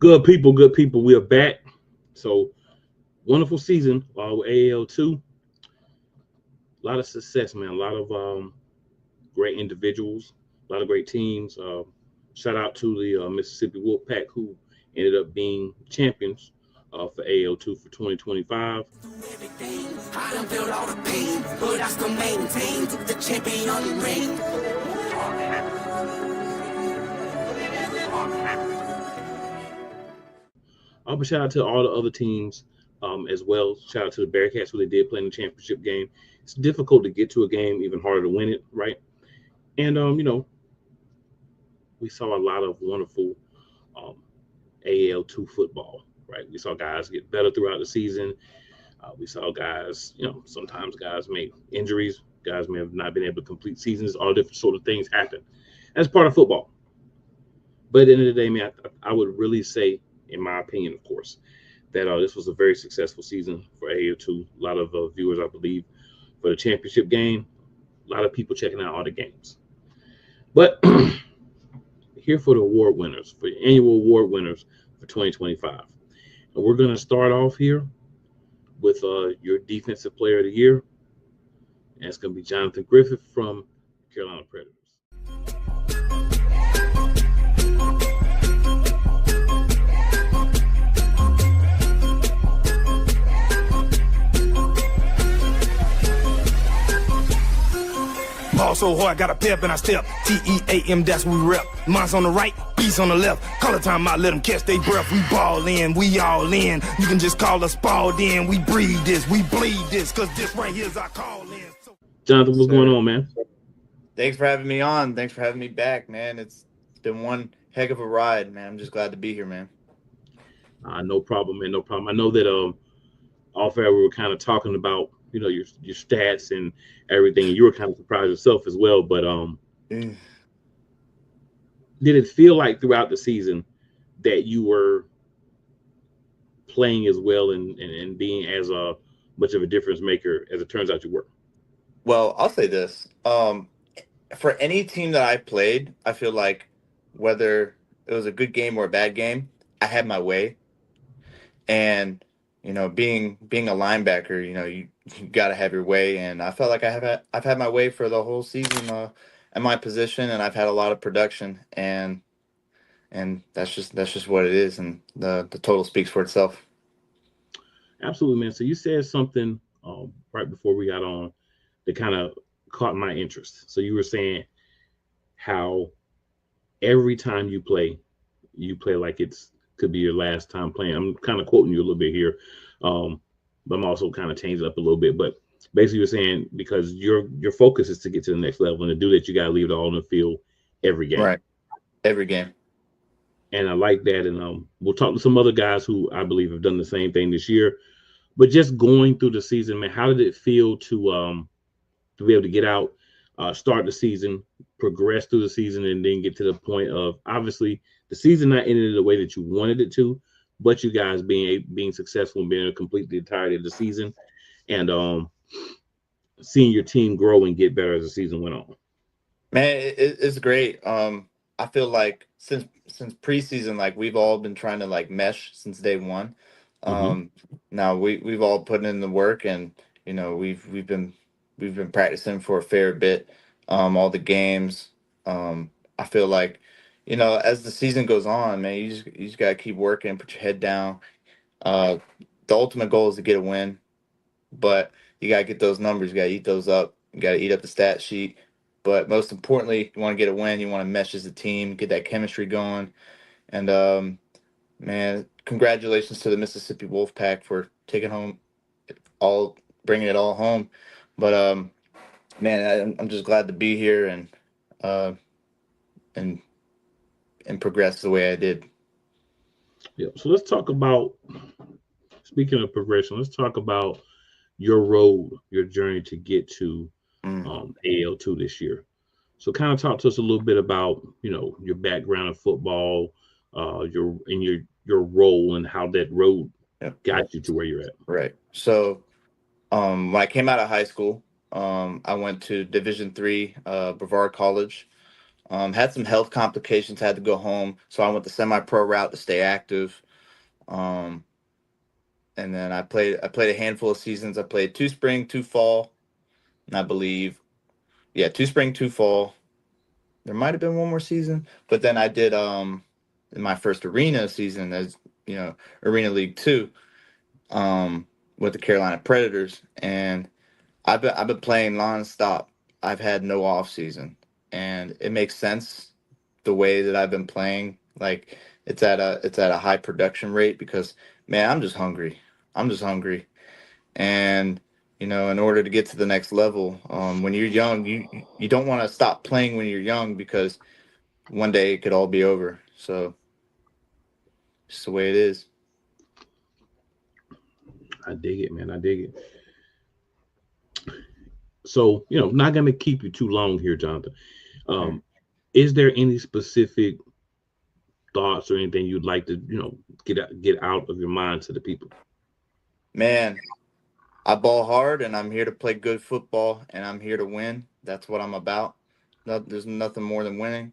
Good people. We are back. So wonderful season with AL2. A lot of success, man. A lot of great individuals, a lot of great teams. Shout out to the Mississippi Wolfpack who ended up being champions for AL2 for 2025. I done felt all the pain, but I still maintain the champion ring. But shout out to all the other teams as well. Shout out to the Bearcats who they did play in the championship game. It's difficult to get to a game, even harder to win it, right? And we saw a lot of wonderful um, AL2 football, right? We saw guys get better throughout the season. We saw guys, sometimes guys make injuries. Guys may have not been able to complete seasons. All different sort of things happen. That's part of football. But at the end of the day, man, I would really say, in my opinion, of course, that this was a very successful season for AL2. A lot of viewers, I believe, for the championship game. A lot of people checking out all the games. But here for the award winners, for the annual award winners for 2025. And we're going to start off here with your defensive player of the year. And it's going to be Jonathan Griffith from Carolina Predators. Ball so hard, got a pep and I step. TEAM, that's we rep. Mine's on the right, beats on the left. Call the time out, let them catch they breath. We ball in, we all in. You can just call us balled in. We breathe this, we bleed this, cause this right here's our call in. Jonathan, what's going on, man? Thanks for having me on. Thanks for having me back, man. It's been one heck of a ride, man. I'm just glad to be here, man. No problem, man. No problem. I know that off air we were kind of talking about your stats and everything, and you were kind of surprised yourself as well. But did it feel like throughout the season that you were playing as well and being as much of a difference maker as it turns out you were? Well, I'll say this. For any team that I played, I feel like whether it was a good game or a bad game, I had my way. And being a linebacker, you got to have your way, and I felt like I've had my way for the whole season at my position, and I've had a lot of production, and that's just what it is, and the total speaks for itself. Absolutely, man. So you said something right before we got on that kind of caught my interest. So you were saying how every time you play like it's could be your last time playing. I'm kind of quoting you a little bit here, but I'm also kind of changing it up a little bit. But basically, you're saying because your focus is to get to the next level, and to do that, you got to leave it all on the field every game. Right, every game. And I like that. And we'll talk to some other guys who I believe have done the same thing this year. But just going through the season, man, how did it feel to be able to get out, start the season, progress through the season, and then get to the point of obviously the season not ended the way that you wanted it to, but you guys being successful and being able to complete the entirety of the season, and seeing your team grow and get better as the season went on. Man, it's great. I feel like since preseason, like we've all been trying to like mesh since day one. Now we've all put in the work, and we've been practicing for a fair bit. All the games. I feel like, as the season goes on, man, you just gotta keep working, put your head down. The ultimate goal is to get a win, but you gotta get those numbers. You gotta eat those up. You gotta eat up the stat sheet. But most importantly, you want to get a win. You want to mesh as a team, get that chemistry going. And man, congratulations to the Mississippi Wolfpack for bringing it all home. But man, I'm just glad to be here and progress the way I did. Yeah. So let's talk about, speaking of progression, let's talk about your road, your journey to get to AL2 this year. So kind of talk to us a little bit about, your background in football, your role and how that road got you to where you're at. Right. So when I came out of high school, I went to Division III, Brevard College. Had some health complications, had to go home. So I went the semi-pro route to stay active. And then I played a handful of seasons. I played 2 spring, 2 fall, and I believe, 2 spring, 2 fall. There might have been one more season, but then I did in my first arena season as Arena League 2 with the Carolina Predators, and I've been playing nonstop. I've had no off season, and it makes sense the way that I've been playing. Like it's at a high production rate because, man, I'm just hungry. And in order to get to the next level, when you're young, you don't want to stop playing when you're young because one day it could all be over. So just the way it is. I dig it, man. I dig it. So, not going to keep you too long here, Jonathan. Is there any specific thoughts or anything you'd like to, get out of your mind to the people? Man, I ball hard and I'm here to play good football and I'm here to win. That's what I'm about. No, there's nothing more than winning.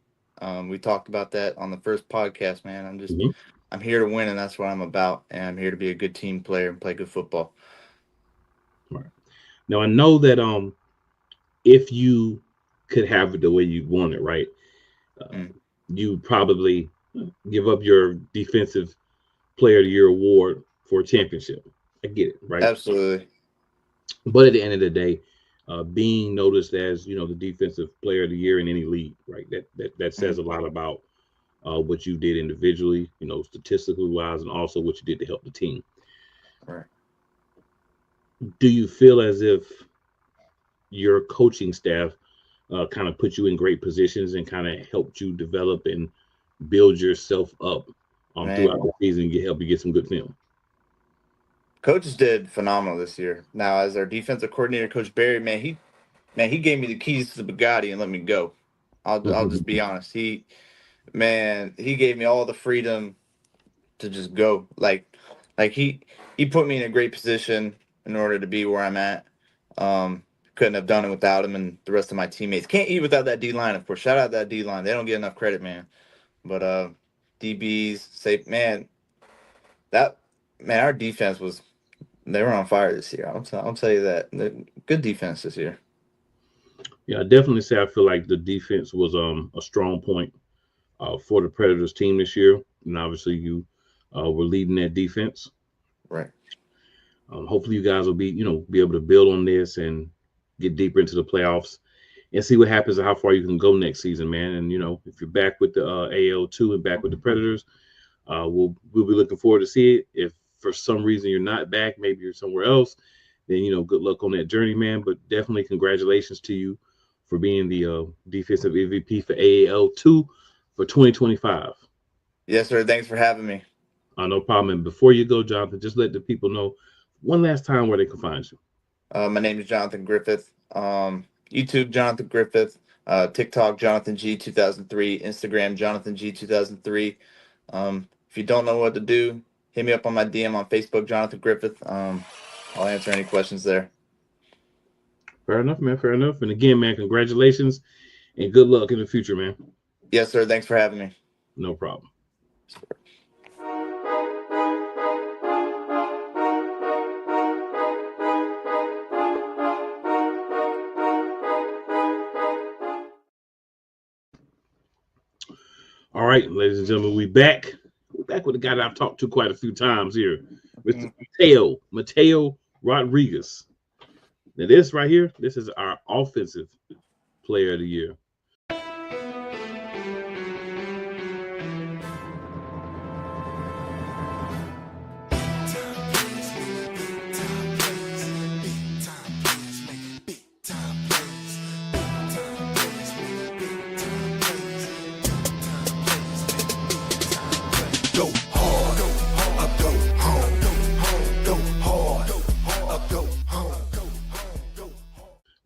We talked about that on the first podcast, man. I'm here to win and that's what I'm about. And I'm here to be a good team player and play good football. All right. Now I know that if you could have it the way you want it, right? You probably give up your defensive player of the year award for a championship. I get it, right? Absolutely. But at the end of the day, being noticed as the defensive player of the year in any league, right? That says a lot about what you did individually, statistically wise, and also what you did to help the team. Right. Do you feel as if your coaching staff kind of put you in great positions and kind of helped you develop and build yourself up throughout the season, help you get some good film? Coaches did phenomenal this year. Now, as our defensive coordinator, Coach Barry, he gave me the keys to the Bugatti and let me go. I'll just be honest. He gave me all the freedom to just go. Like he put me in a great position in order to be where I'm at. Couldn't have done it without him and the rest of my teammates. Can't eat without that D-line, of course. Shout out that D-line. They don't get enough credit, man. But DBs, say, man, our defense they were on fire this year. I'll tell you that. Good defense this year. Yeah, I definitely say I feel like the defense was a strong point for the Predators team this year. And obviously you were leading that defense. Right. Hopefully you guys will be able to build on this and get deeper into the playoffs and see what happens and how far you can go next season, man. And, if you're back with the AL2 and back with the Predators, we'll be looking forward to see it. If for some reason you're not back, maybe you're somewhere else, then, good luck on that journey, man. But definitely congratulations to you for being the defensive MVP for AL2 for 2025. Yes, sir. Thanks for having me. No problem. And before you go, Jonathan, just let the people know one last time where they can find you. My name is Jonathan Griffith. YouTube, Jonathan Griffith. TikTok, Jonathan G 2003. Instagram, Jonathan G 2003. If you don't know what to do, hit me up on my DM on Facebook, Jonathan Griffith. I'll answer any questions there. Fair enough, man. Fair enough. And again, man, congratulations and good luck in the future, man. Yes, sir. Thanks for having me. No problem. All right, ladies and gentlemen, we're back with the guy that I've talked to quite a few times here, Mr. Matteo Rodriguez. Now this right here, this is our offensive player of the year.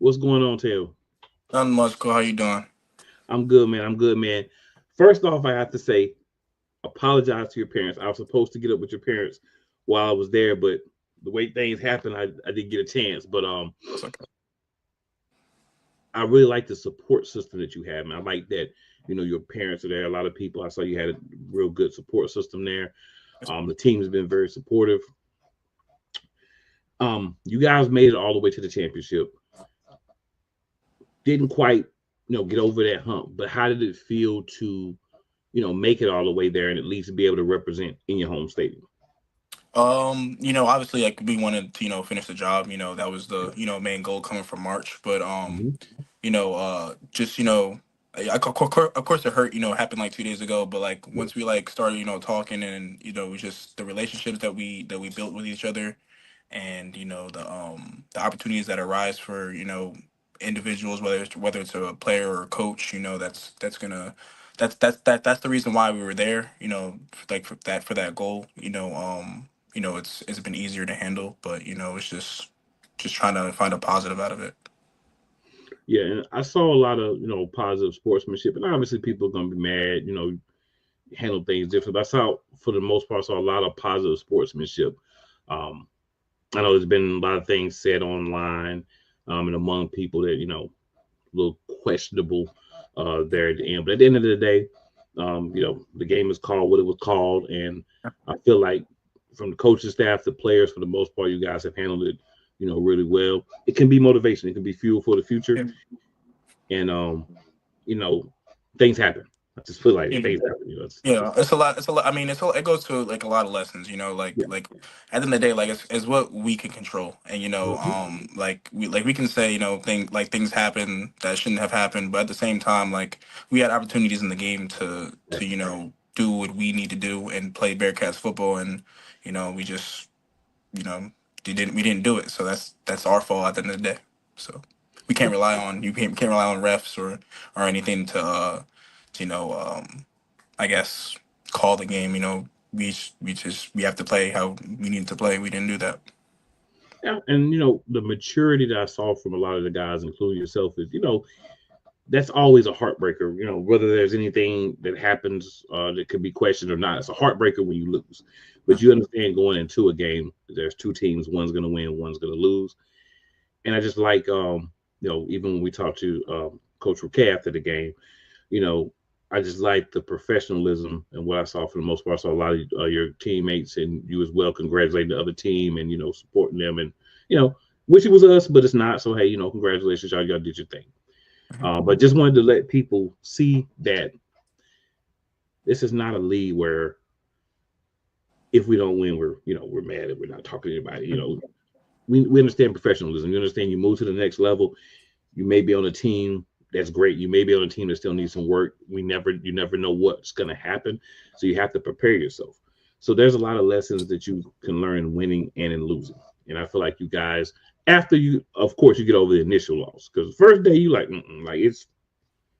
What's going on, Teo? Nothing much. Cool. How you doing? I'm good, man. First off, I have to say, apologize to your parents. I was supposed to get up with your parents while I was there, but the way things happened, I didn't get a chance. But I really like the support system that you have, man. I like that, your parents are there. A lot of people. I saw you had a real good support system there. The team has been very supportive. You guys made it all the way to the championship. Didn't quite, get over that hump. But how did it feel to, make it all the way there and at least be able to represent in your home stadium? Obviously, like we wanted to, finish the job. That was the, main goal coming from March. But Hmm. just of course it hurt. Happened like 2 days ago. But like once we like started, talking and we just the relationships that we built with each other, and the opportunities that arise for individuals, whether it's a player or a coach. That's the reason why we were there. Like for that goal. It's been easier to handle, but it's just trying to find a positive out of it. Yeah, and I saw a lot of positive sportsmanship, and obviously people are gonna be mad, handle things different. But I saw, for the most part, I saw a lot of positive sportsmanship. Um, I know there's been a lot of things said online, and among people that a little questionable there at the end. But at the end of the day, the game is called what it was called, and I feel like from the coaching staff, the players, for the most part, you guys have handled it, really well. It can be motivation, it can be fuel for the future, and you know, things happen. I just feel like Yeah. things happen. Yeah, it's a lot. It's a lot. I mean, it goes to like a lot of lessons. Yeah. Like at the end of the day, like it's what we can control, and Mhm. like we can say things happen that shouldn't have happened, but at the same time, like we had opportunities in the game to do what we need to do and play Bearcats football, and we just we didn't do it, so that's our fault at the end of the day. So we can't rely on you can't rely on refs or anything to I guess call the game. We have to play how we need to play. We didn't do that. Yeah, and the maturity that I saw from a lot of the guys, including yourself, is that's always a heartbreaker. Whether there's anything that happens that could be questioned or not, it's a heartbreaker when you lose. But you understand going into a game, there's two teams, one's going to win, one's going to lose. And I just like, even when we talked to Coach Roque after the game, you know, I just like the professionalism and what I saw for the most part. I saw a lot of your teammates and you as well congratulating the other team and supporting them and wish it was us, but it's not. So hey, congratulations, y'all did your thing. But just wanted to let people see that this is not a league where if we don't win, we're mad and we're not talking to anybody. We understand professionalism. We understand you move to the next level. You may be on a team that's great. You may be on a team that still needs some work. You never know what's going to happen. So you have to prepare yourself. So there's a lot of lessons that you can learn in winning and in losing. And I feel like you guys, after of course, you get over the initial loss, because the first day you like it's,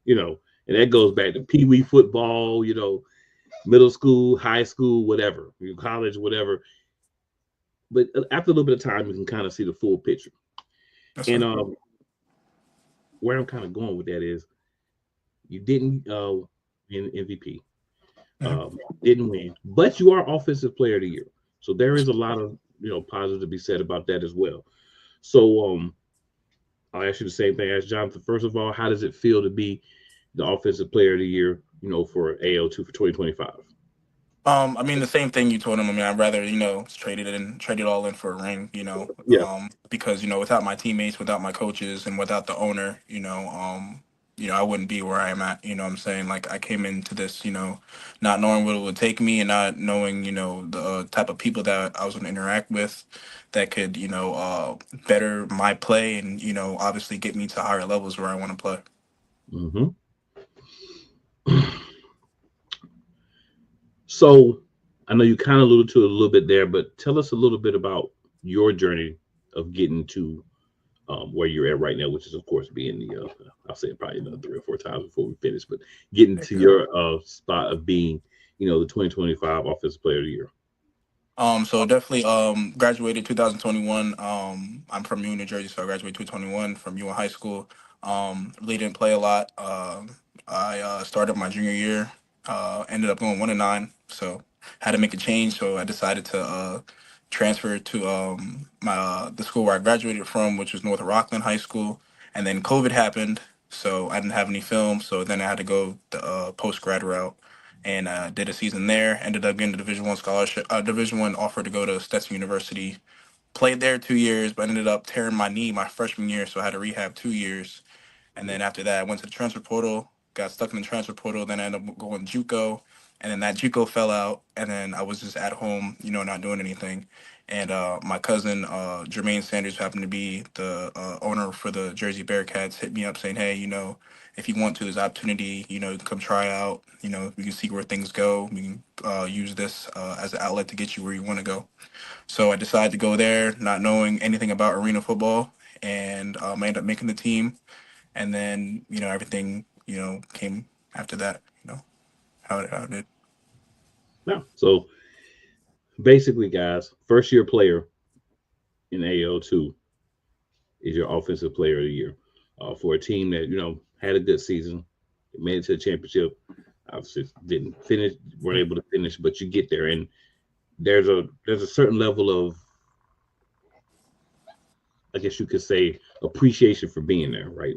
and that goes back to Pee Wee football, middle school, high school, whatever, college, whatever. But after a little bit of time, you can kind of see the full picture. That's And right. where I'm kind of going with that is you didn't win MVP, Mhm. didn't win, but you are Offensive Player of the Year. So there is a lot of positive to be said about that as well. So I'll ask you the same thing as Jonathan. First of all, how does it feel to be the Offensive Player of the Year, for AL2 for 2025? I mean the same thing you told him. I mean, I'd rather trade it all in for a ring. Yeah. Because without my teammates, without my coaches, and without the owner, I wouldn't be where I am at. You know what I'm saying? Like I came into this, not knowing what it would take me and not knowing, the type of people that I was going to interact with that could, better my play and, obviously get me to higher levels where I want to play. Hmm. So I know you kind of alluded to it a little bit there, but tell us a little bit about your journey of getting to where you're at right now, which is of course being the I'll say it probably another 3 or 4 times before we finish, but getting to your spot of being, the 2025 Offensive Player of the Year. So definitely graduated 2021. I'm from New Jersey, so I graduated 2021 from UN High School. Really didn't play a lot. I started my junior year, ended up going 1-9, so had to make a change. So I decided to transfer to my the school where I graduated from, which was North Rockland High School. And then COVID happened, So I didn't have any film. So then I had to go the post grad route, and did a season there. Ended up getting a Division I scholarship, Division I offer to go to Stetson University. Played there 2 years, but ended up tearing my knee my freshman year, so I had to rehab 2 years. And then after that, I went to the transfer portal, got stuck in the transfer portal. Then I ended up going JUCO, and then that JUCO fell out. And then I was just at home, not doing anything. And my cousin Jermaine Sanders, who happened to be the owner for the Jersey Bearcats, hit me up saying, "Hey, if you want to, there's opportunity. You can come try out. We can see where things go. We can use this as an outlet to get you where you want to go." So I decided to go there, not knowing anything about arena football, and I ended up making the team. And then everything came after that. How it did. Yeah. So basically, guys, first year player in AL2 is your offensive player of the year for a team that had a good season, made it to the championship. Obviously, didn't finish, weren't able to finish, but you get there, and there's a certain level of, I guess you could say, appreciation for being there, right?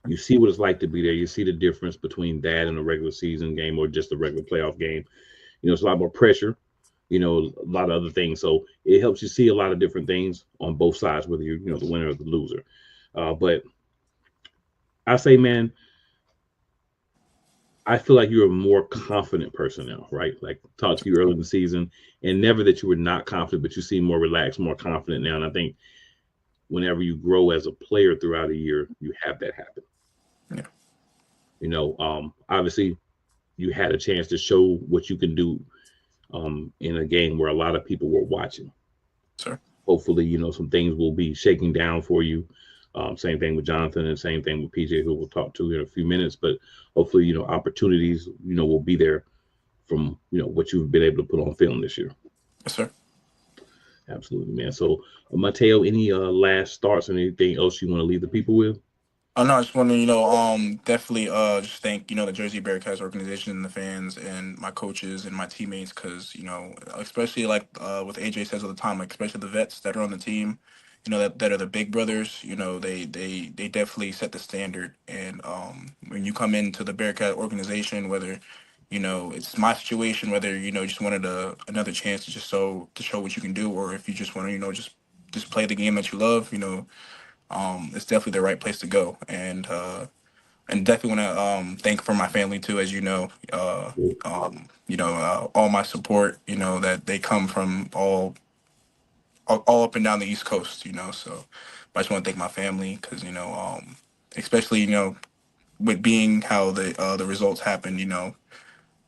You see what it's like to be there. You see the difference between that and a regular season game or just a regular playoff game. It's a lot more pressure, a lot of other things. So it helps you see a lot of different things on both sides, whether you're, the winner or the loser. But I say, man, I feel like you're a more confident person now, right? Like talked to you early in the season, and never that you were not confident, but you seem more relaxed, more confident now. And I think whenever you grow as a player throughout a year, you have that happen. Yeah. Obviously you had a chance to show what you can do in a game where a lot of people were watching. Sure. Hopefully, some things will be shaking down for you. Same thing with Jonathan and same thing with PJ, who we'll talk to in a few minutes. But hopefully, opportunities, will be there from, what you've been able to put on film this year. Yes, sir. Absolutely, man. So, Matteo, any last thoughts and anything else you want to leave the people with? Oh no, I just want to, definitely just thank, the Jersey Bearcats organization and the fans and my coaches and my teammates, because, especially like what AJ says all the time, like especially the vets that are on the team, that are the big brothers, they definitely set the standard. And when you come into the Bearcat organization, whether, it's my situation, whether, just wanted another chance to show what you can do, or if you just want to, just play the game that you love, it's definitely the right place to go. And definitely want to thank for my family too, as all my support, that they come from all up and down the East Coast, so I just want to thank my family, because especially with being how the results happened,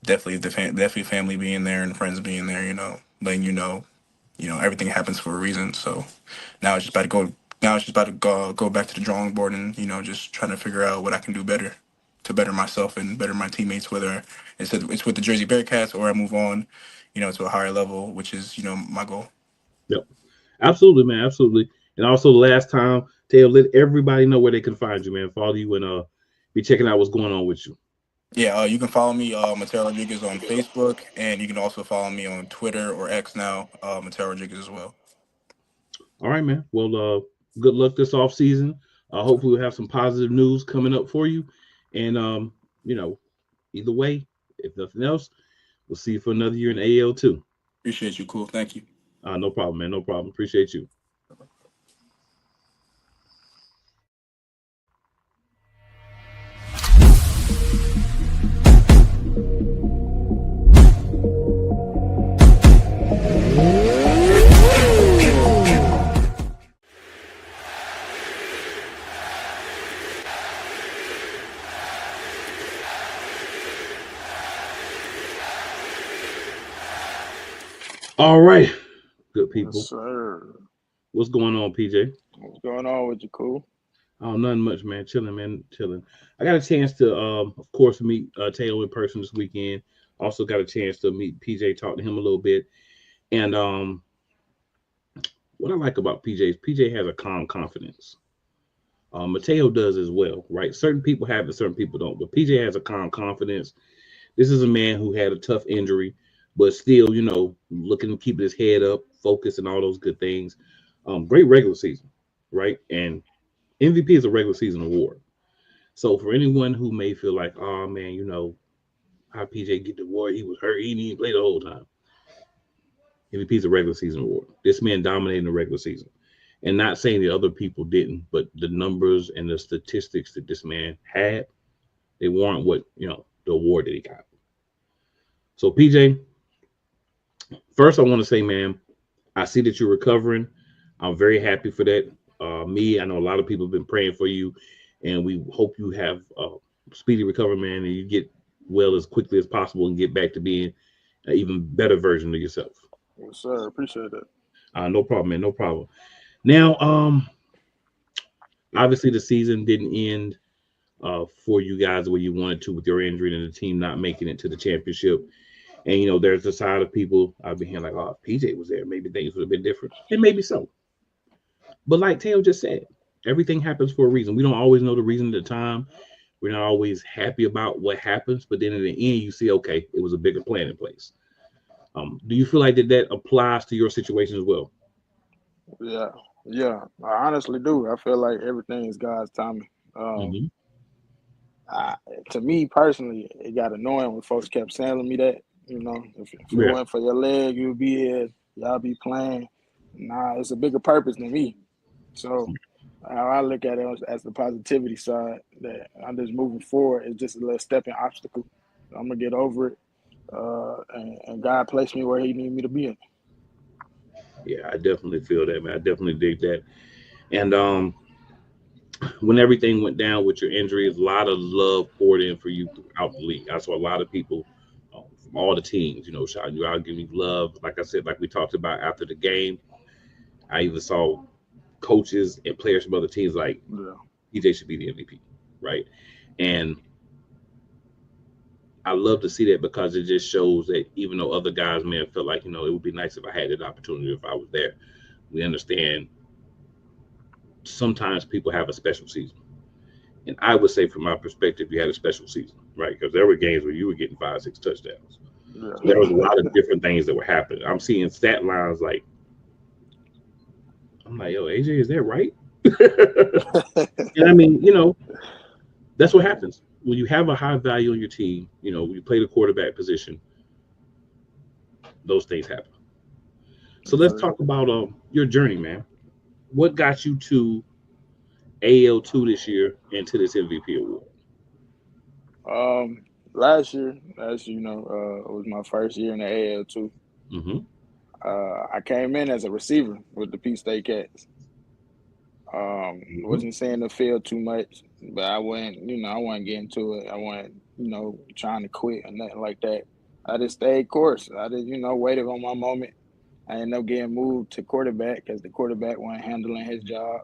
definitely definitely family being there and friends being there, letting everything happens for a reason. So now it's just about to go. Now it's just about to go back to the drawing board, and just trying to figure out what I can do better to better myself and better my teammates. Whether it's with the Jersey Bearcats or I move on, to a higher level, which is my goal. Yep, absolutely, man, absolutely. And also, last time, Taylor, let everybody know where they can find you, man. Follow you and be checking out what's going on with you. Yeah, you can follow me, Matteo Rodriguez, on Facebook, and you can also follow me on Twitter or X now, Matteo Rodriguez as well. All right, man. Well, good luck this off season. Hopefully we'll have some positive news coming up for you. And either way, if nothing else, we'll see you for another year in AL2. Appreciate you. Cool. Thank you. No problem, man. No problem. Appreciate you. All right, good people. Yes, sir. What's going on, PJ? What's going on with you, cool? Oh, nothing much, man. Chilling, man. Chilling. I got a chance to, of course, meet Taylor in person this weekend. Also got a chance to meet PJ, talk to him a little bit. And what I like about PJ is PJ has a calm confidence. Matteo does as well, right? Certain people have it, certain people don't. But PJ has a calm confidence. This is a man who had a tough injury, but still, looking to keep his head up, focus, and all those good things. Great regular season, right? And MVP is a regular season award. So for anyone who may feel like, oh man, how PJ get the award? He was hurt. He didn't even play the whole time. MVP's a regular season award. This man dominated the regular season. And not saying that other people didn't, but the numbers and the statistics that this man had, they warrant the award that he got. So PJ, first I want to say, man, I see that you're recovering. I'm very happy for that. I know a lot of people have been praying for you, and we hope you have a speedy recovery, man, and you get well as quickly as possible and get back to being an even better version of yourself. Yes, sir. Appreciate that. No problem, man. No problem. Now, obviously the season didn't end for you guys the way you wanted to with your injury and the team not making it to the championship. And, there's the side of people I've been hearing like, oh, if PJ was there, maybe things would have been different. And maybe so. But like Teo just said, everything happens for a reason. We don't always know the reason at the time. We're not always happy about what happens. But then in the end, you see, okay, it was a bigger plan in place. Do you feel like that applies to your situation as well? Yeah, I honestly do. I feel like everything is God's timing. To me personally, it got annoying when folks kept telling me that, if it went for your leg, you'll be here, y'all be playing. Nah, it's a bigger purpose than me. So how I look at it as the positivity side, that I'm just moving forward. It's just a little stepping obstacle. I'm going to get over it. And God placed me where he needed me to be in. Yeah, I definitely feel that, man. I definitely dig that. And when everything went down with your injuries, a lot of love poured in for you throughout the league. I saw a lot of people from all the teams, shouting you out, giving you love. Like I said, like we talked about after the game, I even saw coaches and players from other teams like, PJ should be the MVP, right? And I love to see that because it just shows that even though other guys may have felt like, it would be nice if I had that opportunity if I was there, we understand sometimes people have a special season. And I would say from my perspective, you had a special season, right? Because there were games where you were getting 5-6 touchdowns. Yeah. So there was a lot of different things that were happening. I'm seeing stat lines like, I'm like, yo, AJ, is that right? And I mean, that's what happens. When you have a high value on your team, when you play the quarterback position, those things happen. So let's talk about your journey, man. What got you to AL2 this year and to this MVP award? Last year, it was my first year in the AL2. I came in as a receiver with the Peach State Cats. Wasn't seeing the field too much, but I wasn't getting to it. I wasn't, trying to quit or nothing like that. I just stayed course. I just, waited on my moment. I ended up getting moved to quarterback because the quarterback wasn't handling his job.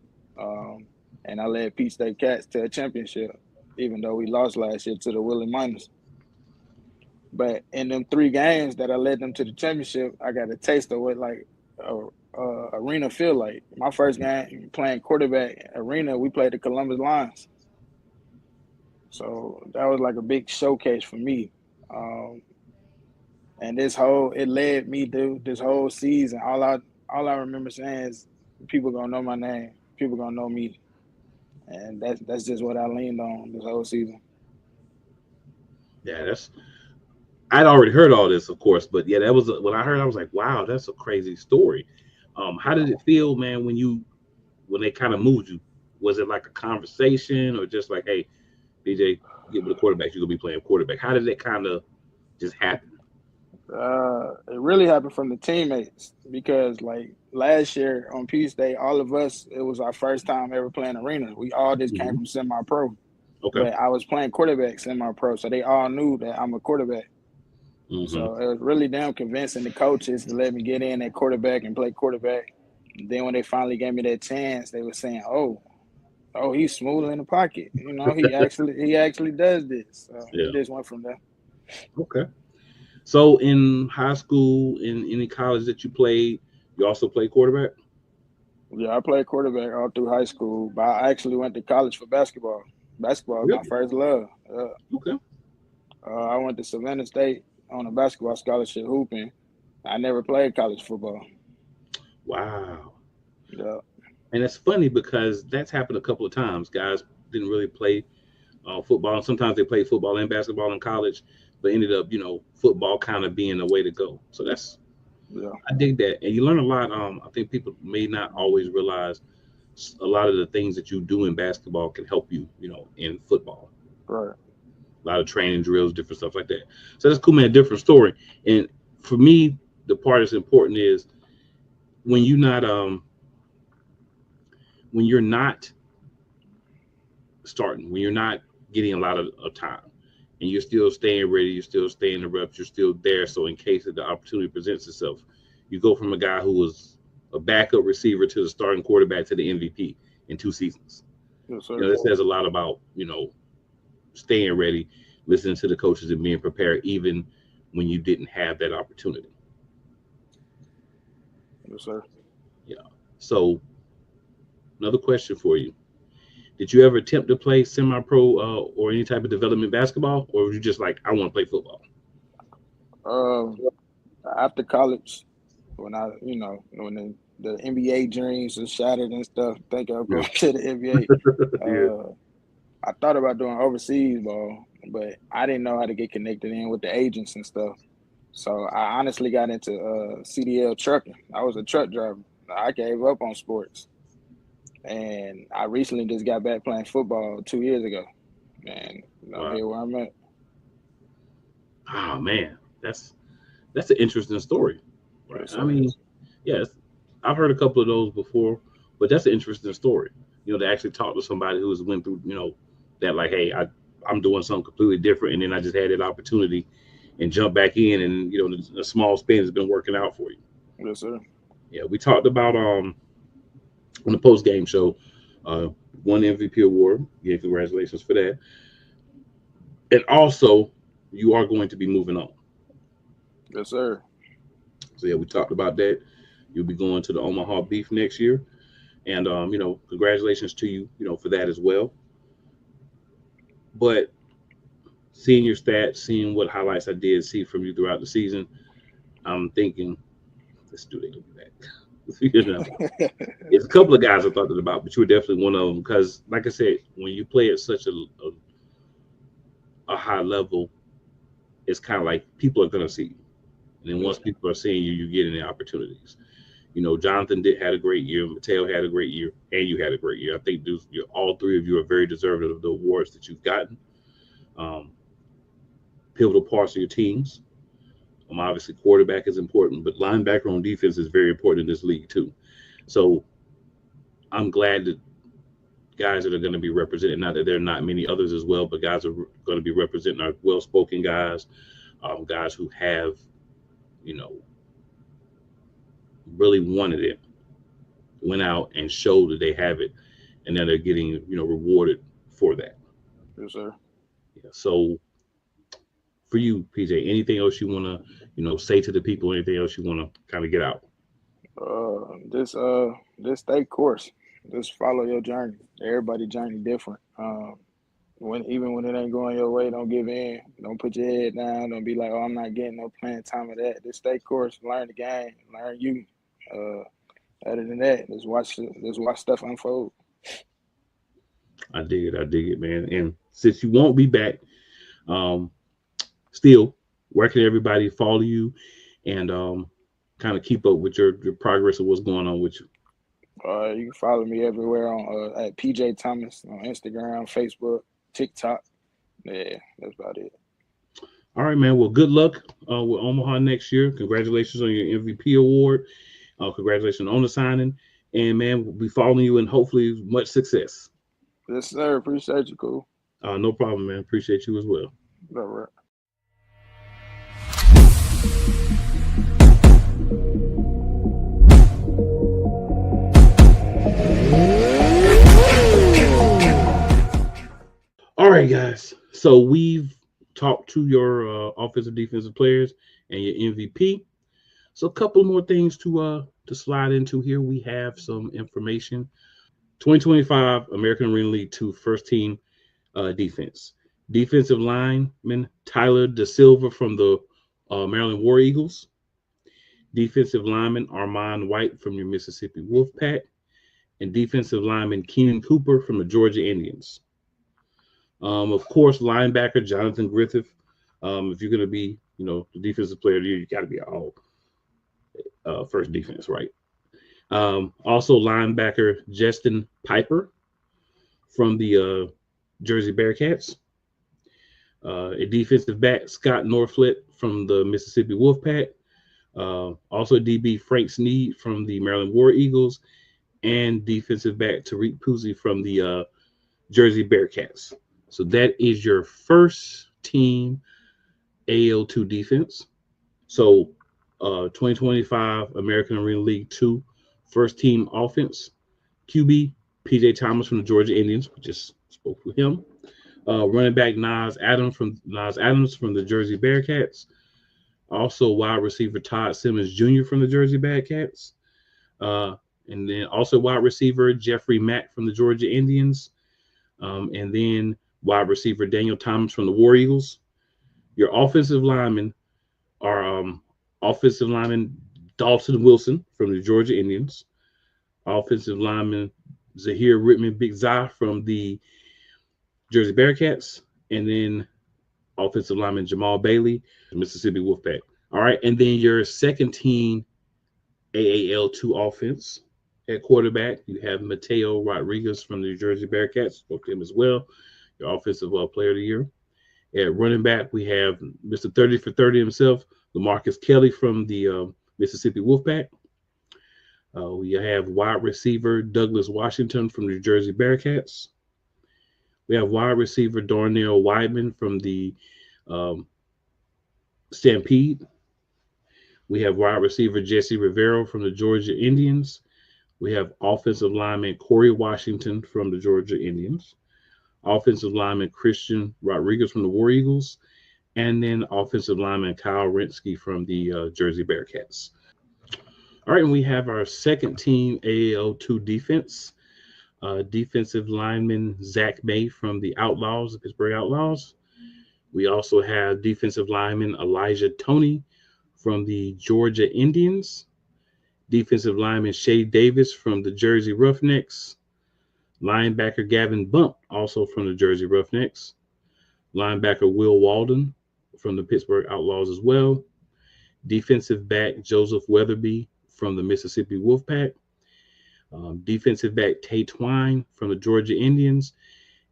And I led Peach State Cats to a championship, even though we lost last year to the Willie Miners. But in them 3 games that I led them to the championship, I got a taste of what arena feel like. My first game playing quarterback arena, we played the Columbus Lions. So that was like a big showcase for me. And it led me through this whole season. All I remember saying is people gonna know my name, people gonna know me. And that's just what I leaned on this whole season. Yeah, I'd already heard all this, of course, but yeah, that was when I heard, I was like, wow, that's a crazy story. How did it feel, man, when they kind of moved you? Was it like a conversation or just like, hey, DJ, get with the quarterback, you're gonna be playing quarterback? How did it kind of just happen? It really happened from the teammates because like last year on Peace Day, all of us, it was our first time ever playing arena. We all just came from semi-pro. Okay. But I was playing quarterback semi-pro, so they all knew that I'm a quarterback. So it was really them convincing the coaches to let me get in at quarterback and play quarterback. And then when they finally gave me that chance, they were saying, "Oh, he's smooth in the pocket. He actually does this." So It just went from there. Okay. So in high school, in any college that you played, you also played quarterback? Yeah, I played quarterback all through high school, but I actually went to college for basketball. Basketball was my first love. Okay. I went to Savannah State on a basketball scholarship hooping. I never played college football. Wow. Yeah. And it's funny because that's happened a couple of times. Guys didn't really play football. And sometimes they played football and basketball in college, but ended up, football kind of being the way to go. So I dig that. And you learn a lot. I think people may not always realize a lot of the things that you do in basketball can help you, in football. Right. A lot of training drills, different stuff like that. So that's cool, man. Different story. And for me, the part that's important is when you're not starting, when you're not getting a lot of time, and you're still staying ready, you're still staying the reps, you're still there. So in case that the opportunity presents itself, you go from a guy who was a backup receiver to the starting quarterback to the MVP in 2 seasons. Yes, sir. This says a lot about, staying ready, listening to the coaches and being prepared, even when you didn't have that opportunity. Yes, sir. Yeah. So another question for you. Did you ever attempt to play semi-pro or any type of development basketball, or were you just like, I want to play football? After college, when when the NBA dreams were shattered and stuff, think I'll go to the NBA. I thought about doing overseas ball, but I didn't know how to get connected in with the agents and stuff. So I honestly got into CDL trucking. I was a truck driver. I gave up on sports. And I recently just got back playing football 2 years ago. And I'm here where I'm at. Oh man, that's an interesting story. Right. I mean, yes, I've heard a couple of those before, but that's an interesting story. To actually talk to somebody who's went through, that like, hey, I'm doing something completely different, and then I just had that opportunity and jump back in, and the small spin has been working out for you. Yes, sir. Yeah, we talked about on the post game show, won the MVP award. Yeah, congratulations for that. And also, you are going to be moving on. Yes, sir. So yeah, we talked about that. You'll be going to the Omaha Beef next year, and congratulations to you, for that as well. But seeing your stats, seeing what highlights I did see from you throughout the season, I'm thinking, let's do it back. It's a couple of guys I thought that about, but you were definitely one of them because, like I said, when you play at such a high level, it's kind of like people are going to see you. And then once people are seeing you, you're getting the opportunities. Jonathan had a great year. Matteo had a great year, and you had a great year. I think all 3 of you are very deserving of the awards that you've gotten. Pivotal parts of your teams. Obviously, quarterback is important, but linebacker on defense is very important in this league too. So I'm glad that guys that are going to be represented, not that there are not many others as well, but guys are going to be representing our well-spoken guys, guys who have, really wanted it, went out and showed that they have it, and then they're getting, rewarded for that. Yes, sir. Yeah. So for you, PJ, anything else you want to, say to the people? Anything else you want to kind of get out? Just stay course. Just follow your journey. Everybody's journey different. Even when it ain't going your way, don't give in. Don't put your head down. Don't be like, oh, I'm not getting no playing time of that. Just stay course. Learn the game. Learn you. Other than that, just watch stuff unfold. I dig it, man. And since you won't be back, still, where can everybody follow you and kind of keep up with your progress of what's going on with you? You can follow me everywhere on at PJ Thomas on Instagram, Facebook, TikTok. Yeah, that's about it. All right, man. Well, good luck with Omaha next year. Congratulations on your MVP award. Congratulations on the signing. And, man, we'll be following you and hopefully much success. Yes, sir. Appreciate you, cool. No problem, man. Appreciate you as well. All right. All right, guys. So we've talked to your offensive defensive players and your MVP. So a couple more things to slide into here. We have some information. 2025 American Arena League 2 first team defense. Defensive lineman Tyler Da Silva from the Maryland War Eagles. Defensive lineman Armand White from your Mississippi Wolfpack. And defensive lineman Keenan Cooper from the Georgia Indians. Of course, linebacker Jonathan Griffith. If you're going to be, the defensive player of the year, you got to be all first defense, right? Also, linebacker Justin Piper from the Jersey Bearcats. A defensive back Scott Norflett from the Mississippi Wolfpack. Also, DB Frank Sneed from the Maryland War Eagles, and defensive back Tariq Pusey from the Jersey Bearcats. So that is your first team AL2 defense. So 2025 American Arena League 2 first team offense. QB PJ Thomas from the Georgia Indians. We just spoke with him. Running back Nas Adams from the Jersey Bearcats. Also wide receiver Todd Simmons Jr. from the Jersey Bearcats. And then also wide receiver Jeffrey Mack from the Georgia Indians. And then wide receiver Daniel Thomas from the War Eagles. Your offensive linemen are offensive lineman Dalton Wilson from the Georgia Indians. Offensive lineman Zahir Rittman Big Zah from the Jersey Bearcats. And then offensive lineman Jamal Bailey, Mississippi Wolfpack. All right, and then your second team AAL2 offense at quarterback, you have Matteo Rodriguez from the New Jersey Bearcats. Spoke to him as well, your offensive player of the year. At running back, we have Mr. 30 for 30 himself, LaMarcus Kelly from the Mississippi Wolfpack. We have wide receiver Douglas Washington from the New Jersey Bearcats. We have wide receiver Darnell Weidman from the Stampede. We have wide receiver Jesse Rivero from the Georgia Indians. We have offensive lineman Corey Washington from the Georgia Indians. Offensive lineman Christian Rodriguez from the War Eagles. And then offensive lineman Kyle Rinsky from the Jersey Bearcats. All right, and we have our second team AAL2 defense. Defensive lineman Zach May from the Outlaws, the Pittsburgh Outlaws. We also have defensive lineman Elijah Toney from the Georgia Indians. Defensive lineman Shay Davis from the Jersey Roughnecks. Linebacker Gavin Bump, also from the Jersey Roughnecks. Linebacker Will Walden from the Pittsburgh Outlaws as well. Defensive back Joseph Weatherby from the Mississippi Wolfpack. Defensive back Tay Twine from the Georgia Indians.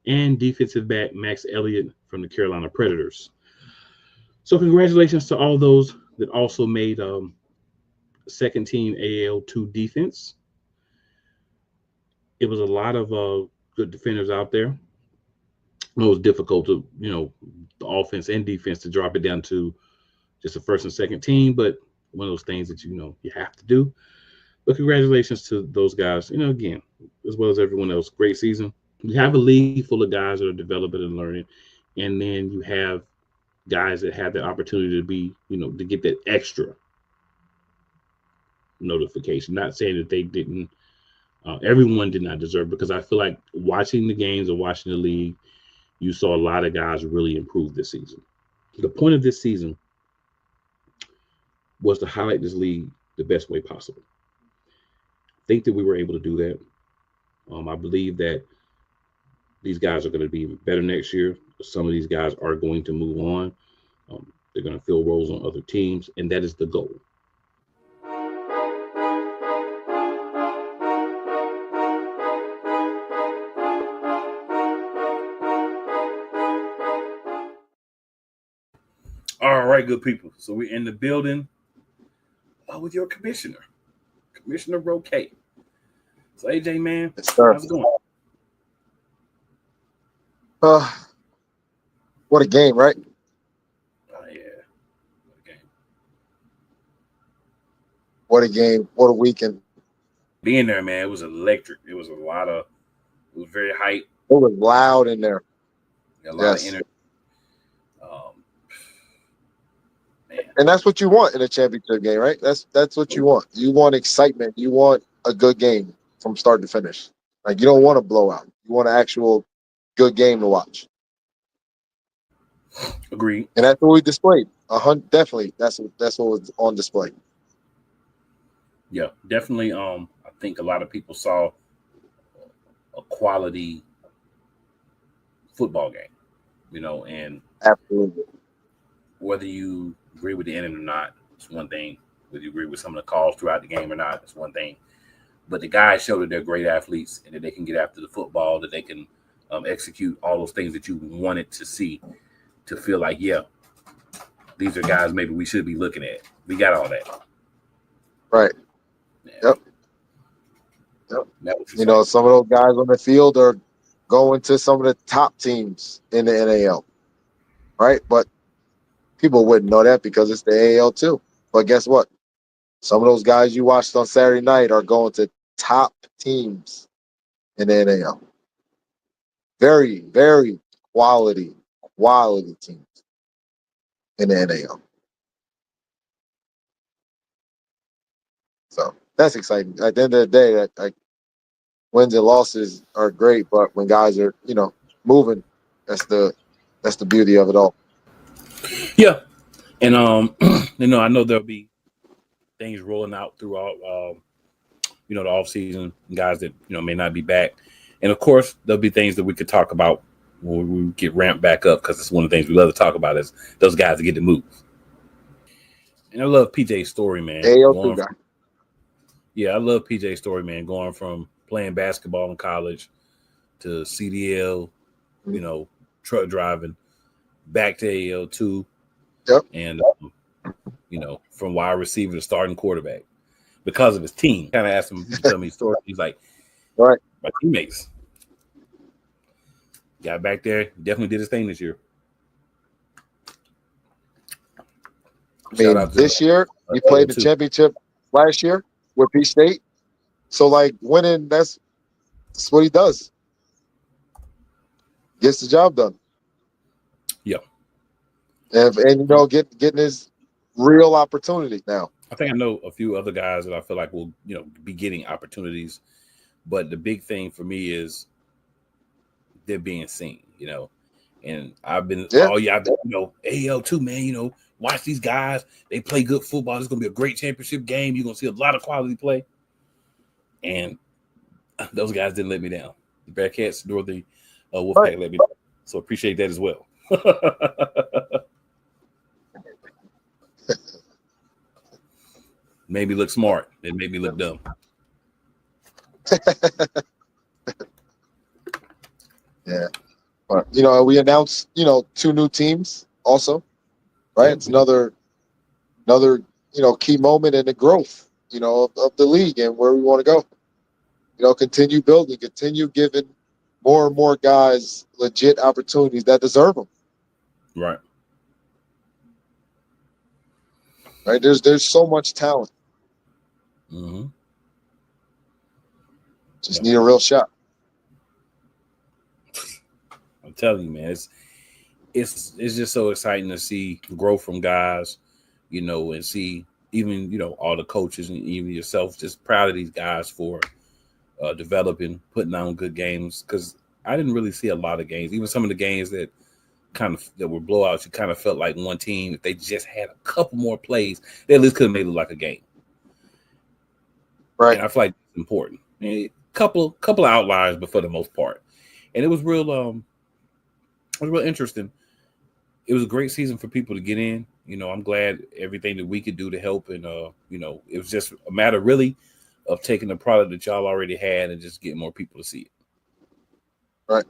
And defensive back Max Elliott from the Carolina Predators. So congratulations to all those that also made second team AAL2 defense. It was a lot of good defenders out there. It was difficult to, the offense and defense to drop it down to just the first and second team, but one of those things that you have to do. But congratulations to those guys, again, as well as everyone else. Great season. You have a league full of guys that are developing and learning, and then you have guys that have the opportunity to be, to get that extra notification. Not saying that they didn't, everyone did not deserve, because I feel like watching the games or watching the league, you saw a lot of guys really improve this season. The point of this season was to highlight this league the best way possible. I think that we were able to do that. I believe that these guys are going to be better next year. Some of these guys are going to move on. They're going to fill roles on other teams, and that is the goal. All right, good people. So we're in the building with your commissioner, Commissioner Roque. So AJ, man, how's it going? What a game, right? Oh yeah, what a game! What a game! What a weekend! Being there, man, it was electric. It was it was very hype. It was loud in there. A lot of energy. And that's what you want in a championship game, right? That's what you want. You want excitement. You want a good game from start to finish. Like, you don't want a blowout. You want an actual good game to watch. Agreed. And that's what we displayed. Definitely, that's what was on display. Yeah, definitely. I think a lot of people saw a quality football game, and Absolutely. whether you agree with the ending or not, it's one thing. Whether you agree with some of the calls throughout the game or not, it's one thing. But the guys show that they're great athletes and that they can get after the football, that they can execute all those things that you wanted to see, to feel like, yeah, these are guys maybe we should be looking at. We got all that. Right. Yeah. Yep. Some of those guys on the field are going to some of the top teams in the NAL, right? But people wouldn't know that because it's the AL too. But guess what? Some of those guys you watched on Saturday night are going to top teams in the NAL. Very, very quality teams in the NAL. So that's exciting. At the end of the day, like wins and losses are great, but when guys are, moving, that's the beauty of it all. Yeah. And I know there'll be things rolling out throughout the off season, guys that may not be back. And of course there'll be things that we could talk about when we get ramped back up, because it's one of the things we love to talk about is those guys that get to move. And I love PJ's story, man. AL2 guy. Yeah, I love PJ's story, man. Going from playing basketball in college to CDL, truck driving, back to AL2. Yep. And, from wide receiver to starting quarterback because of his team. Kind of asked him to tell me his story. He's like, right, my teammates. Got back there, definitely did his thing this year. This year, he played the championship last year with P State. So, like, winning, that's what he does. Gets the job done. Yeah. And getting his real opportunity now. I think I know a few other guys that I feel like will, be getting opportunities. But the big thing for me is they're being seen, And I've been, AL2, man, watch these guys. They play good football. It's going to be a great championship game. You're going to see a lot of quality play. And those guys didn't let me down. The Bearcats nor the Wolfpack let me down. So appreciate that as well. Made me look smart. It made me look dumb. Yeah. But, we announced, 2 new teams also, right? It's another, key moment in the growth, of the league and where we want to go. Continue building, continue giving more and more guys legit opportunities that deserve them. Right. Right. There's so much talent. Mm-hmm. Just need a real shot. I'm telling you, man, it's just so exciting to see growth from guys, and see even, all the coaches and even yourself just proud of these guys for developing, putting on good games. Because I didn't really see a lot of games, even some of the games that were blowouts. You kind of felt like one team, if they just had a couple more plays, they at least could have made it like a game. Right. And I feel like it's important. A couple outliers, but for the most part, and it was real. It was real interesting. It was a great season for people to get in. I'm glad everything that we could do to help, and it was just a matter really of taking the product that y'all already had and just getting more people to see it. Right.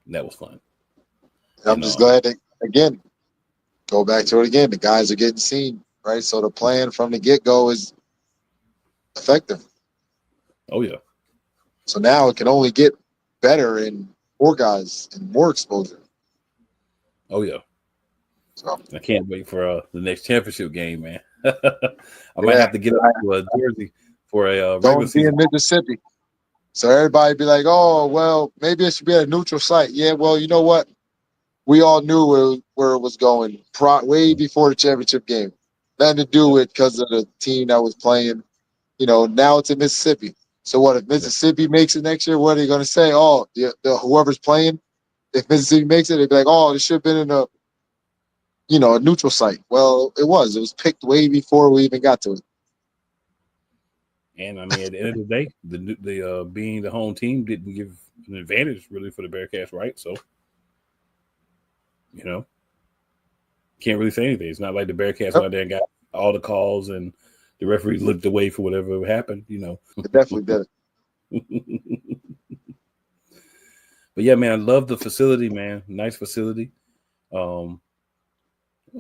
And that was fun. I'm just glad that, again, go back to it again. The guys are getting seen, right? So the plan from the get-go is effective. Oh, yeah. So now it can only get better and more guys and more exposure. Oh, yeah. So I can't wait for the next championship game, man. I might have to get up to a jersey for a regular season. In Mississippi. So everybody be like, oh, well, maybe it should be at a neutral site. Yeah, well, you know what? We all knew where it was going way before the championship game. Nothing to do with because of the team that was playing. Now it's in Mississippi. So what if Mississippi makes it next year? What are they going to say? Oh, whoever's playing, if Mississippi makes it, they'd be like, oh, it should have been in a neutral site. Well, it was picked way before we even got to it. And I mean, at the end of the day, the being the home team didn't give an advantage really for the Bearcats, right? So, can't really say anything. It's not like the Bearcats went out there and got all the calls and the referees looked away for whatever happened, It definitely did. But yeah, man, I love the facility, man. Nice facility. It was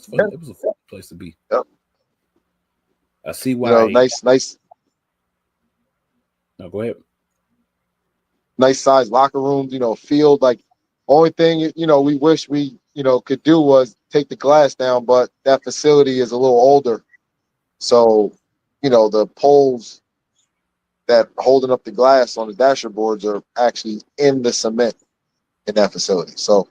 fun. Yeah. It was a fun place to be. Yep. I see why. Nice. No, go ahead. Nice size locker rooms. Field. Like, only thing we wish we could do was take the glass down, but that facility is a little older, so the poles that holding up the glass on the dasher boards are actually in the cement in that facility. So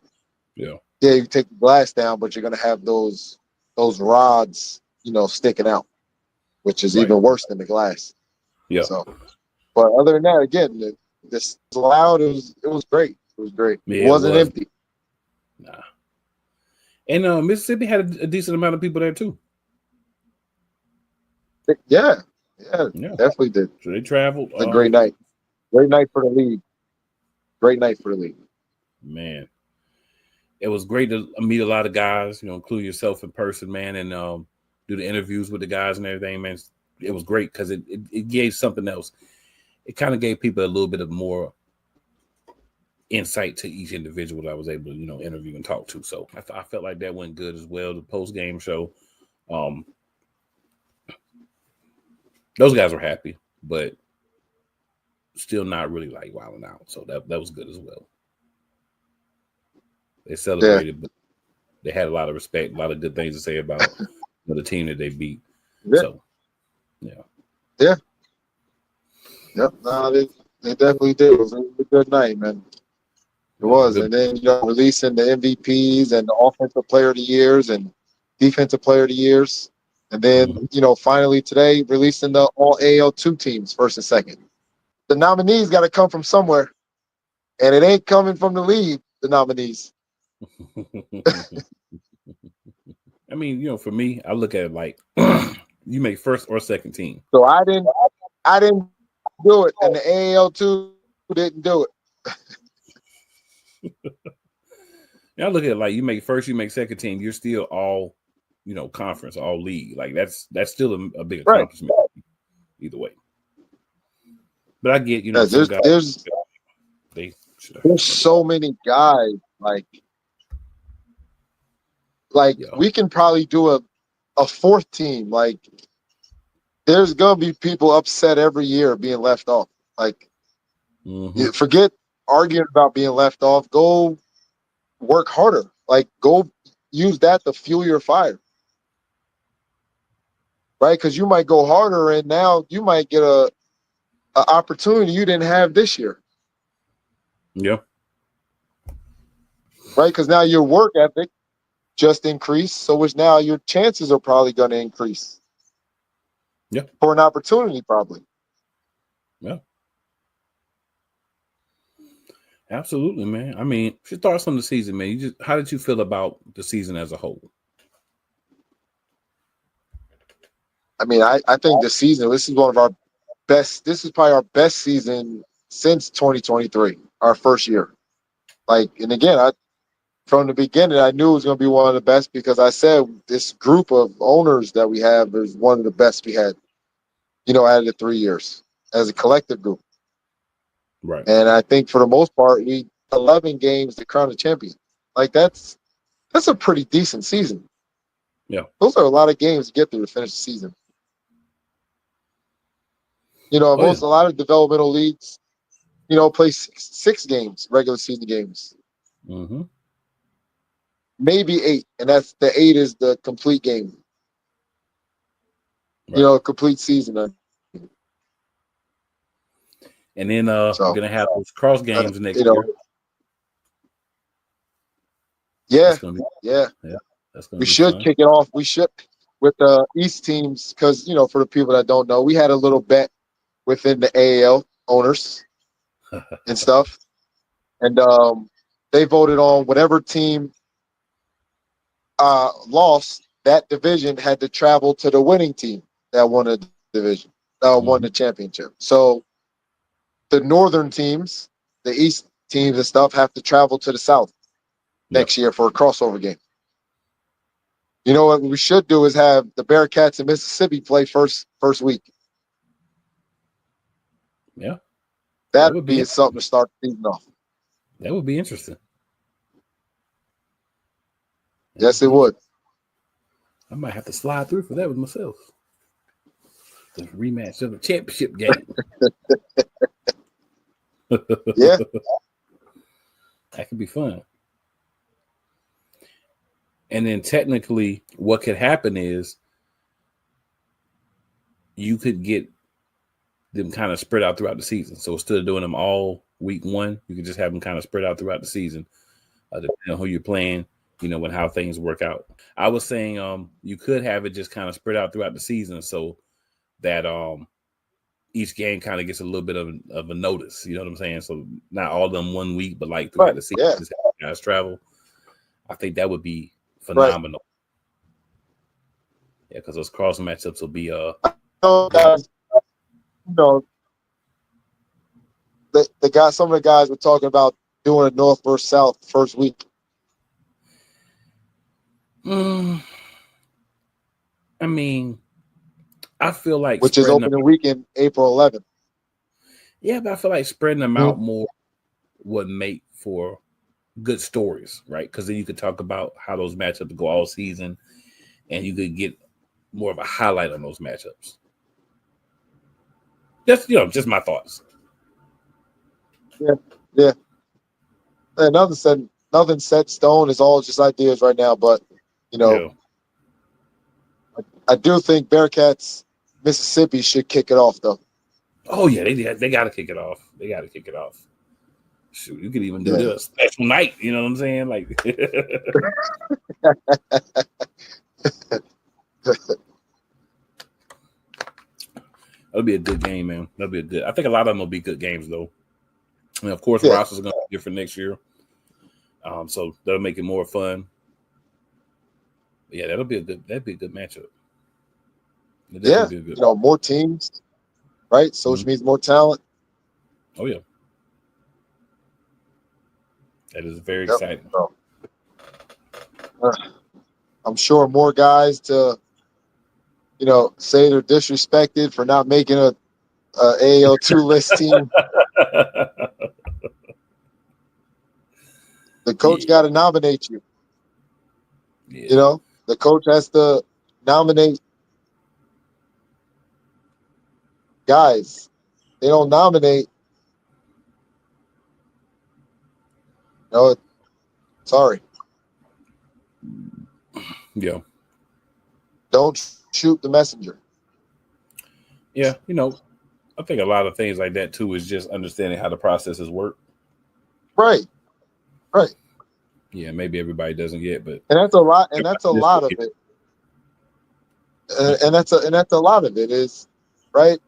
yeah, you take the glass down, but you're gonna have those rods, sticking out, which is even worse than the glass. Yeah. So, but other than that, again, this loud. It was great. It was great. Yeah, it wasn't empty. Nah. And Mississippi had a decent amount of people there too. Yeah, definitely did. So they traveled. A great night. Great night for the league. Great night for the league. Man, it was great to meet a lot of guys, including yourself in person, man, and do the interviews with the guys and everything, man. It was great because it gave something else. It kind of gave people a little bit of more insight to each individual that I was able to, interview and talk to. So I felt like that went good as well. The post-game show, those guys were happy, but still not really like wilding out. So that was good as well. They celebrated, but they had a lot of respect, a lot of good things to say about the team that they beat. Yeah. So, yeah. Yeah. Yep. No, they definitely did. It was a good night, man. It was. And then, releasing the MVPs and the offensive player of the years and defensive player of the years. And then, finally today, releasing the all AL2 teams, first and second. The nominees got to come from somewhere. And it ain't coming from the league, the nominees. I mean, for me, I look at it like you make first or second team. So I didn't do it, and the AL2 didn't do it. I look at it like you make first, you make second team. You're still all, conference, all league. Like that's still a big accomplishment. Right. Either way. But I get, there's so many guys we can probably do a fourth team. Like, there's gonna be people upset every year being left off. Like, forget arguing about being left off. Go work harder. Like, go use that to fuel your fire. Right? Because you might go harder, and now you might get a opportunity you didn't have this year. Yeah. Right? Because now your work ethic just increased, so which now your chances are probably going to increase. Yeah. For an opportunity, probably. Yeah. Absolutely, man. I mean, your thoughts on the season, man. How did you feel about the season as a whole? I mean, I think the season, this is one of our best. This is probably our best season since 2023, our first year. And again, from the beginning, I knew it was going to be one of the best because I said this group of owners that we have is one of the best we had, out of the 3 years as a collective group. Right. And I think for the most part, we 11 games to crown the champion. That's a pretty decent season. Yeah. Those are a lot of games to get through to finish the season. A lot of developmental leagues, play six games, regular season games. Mm-hmm. Maybe 8, and that's the 8 is the complete game. Right. Complete season. And then we're gonna have those cross games next year. Yeah, yeah. That's gonna we should fun. kick it off. We should with the East teams because for the people that don't know, we had a little bet within the AAL owners and stuff, and they voted on whatever team lost, that division had to travel to the winning team that won the division, won the championship. So the northern teams, the East teams and stuff have to travel to the South next year for a crossover game. You know what we should do is have the Bearcats in Mississippi play first week. Yeah. That would be something to start the season off. That would be interesting. Yes, it would. I might have to slide through for that with myself. The rematch of the championship game. Yeah. That could be fun. And then technically what could happen is you could get them kind of spread out throughout the season. So instead of doing them all week one, you could just have them kind of spread out throughout the season, depending on who you're playing, you know, and how things work out. I was saying you could have it just kind of spread out throughout the season so that each game kind of gets a little bit of a notice. You know what I'm saying? So not all of them 1 week, but like throughout the season, just have guys travel. I think that would be phenomenal. Yeah, because those cross matchups will be guys, you know, the guys, some of the guys were talking about doing a North versus South first week. I mean, I feel like which is opening weekend, April 11th. Yeah, but I feel like spreading them out more would make for good stories, right? Because then you could talk about how those matchups go all season, and you could get more of a highlight on those matchups. Just just my thoughts. Yeah. And nothing set in stone. It's all just ideas right now. But I do think Bearcats Mississippi should kick it off, though. Oh yeah, they got to kick it off. They got to kick it off. Shoot, you could even do this special night. You know what I'm saying? Like, that'll be a good game, man. That'll be a good. I think a lot of them will be good games, though. And of course, rosters are going to be different next year, so that'll make it more fun. But yeah, that'd be a good matchup. Yeah, more teams, right? So which means more talent. Oh yeah. That is very exciting. So, I'm sure more guys to, say they're disrespected for not making a AAL2 list team. The coach got to nominate you. Yeah. The coach has to nominate guys. They don't nominate. No, sorry. Yeah. Don't shoot the messenger. Yeah, I think a lot of things like that too is just understanding how the processes work. Right. Yeah, maybe everybody doesn't get, but and that's a lot. And that's a lot of it. And that's a lot of it is right.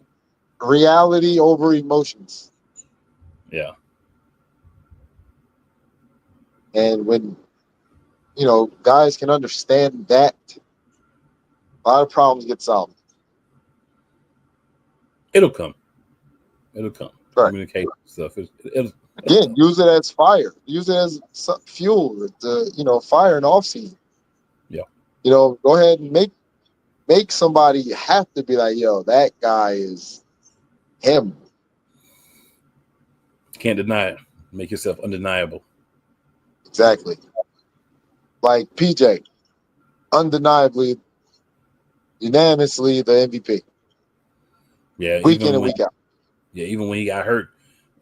Reality over emotions. Yeah. And when guys can understand that, a lot of problems get solved. It'll come. Right. Communication stuff. Again, use it as fire. Use it as fuel. Fire in off season. Yeah. Go ahead and make somebody have to be like, yo, that guy is him. Can't deny it. Make yourself undeniable. Exactly. Like PJ, undeniably, unanimously the MVP. Yeah. Week in and week out. Yeah, even when he got hurt,